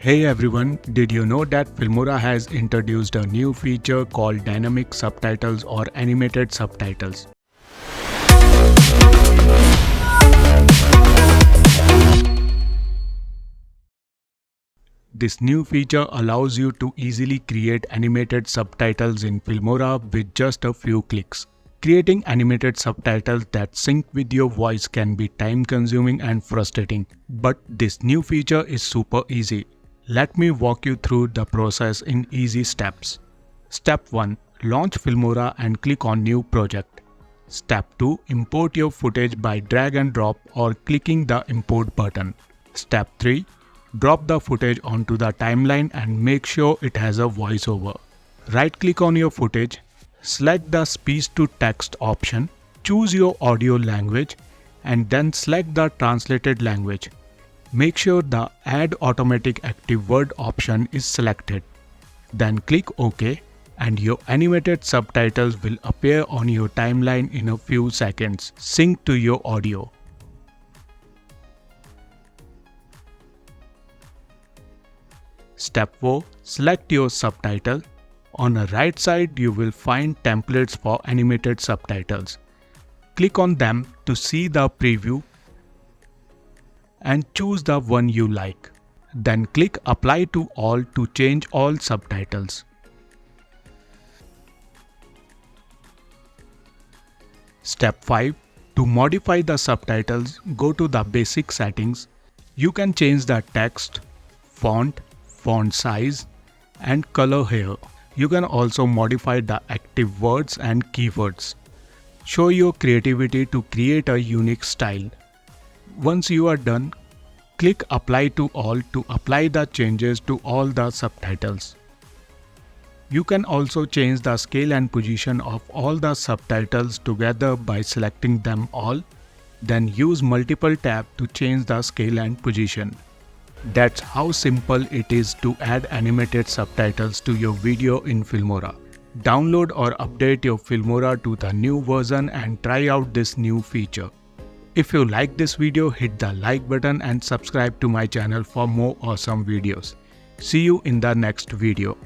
Hey everyone, did you know that Filmora has introduced a new feature called dynamic subtitles or animated subtitles? This new feature allows you to easily create animated subtitles in Filmora with just a few clicks. Creating animated subtitles that sync with your voice can be time-consuming and frustrating, but this new feature is super easy. Let me walk you through the process in easy steps. Step 1. Launch Filmora and click on New Project. Step 2. Import your footage by drag and drop or clicking the Import button. Step 3. Drop the footage onto the timeline and make sure it has a voiceover. Right-click on your footage, select the Speech to Text option, choose your audio language, and then select the translated language. Make sure the Add Automatic Active Word option is selected. Then click OK and your animated subtitles will appear on your timeline in a few seconds. Sync to your audio. Step 4. Select your subtitle. On the right side, you will find templates for animated subtitles. Click on them to see the preview and choose the one you like. Then click Apply to All to change all subtitles. Step 5. To modify the subtitles, go to the basic settings. You can change the text, font size, and color here. You can also modify the active words and keywords. Show your creativity to create a unique style. Once you are done, click Apply to All to apply the changes to all the subtitles. You can also change the scale and position of all the subtitles together by selecting them all, then use multiple tabs to change the scale and position. That's how simple it is to add animated subtitles to your video in Filmora. Download or update your Filmora to the new version and try out this new feature. If you like this video, hit the like button and subscribe to my channel for more awesome videos. See you in the next video.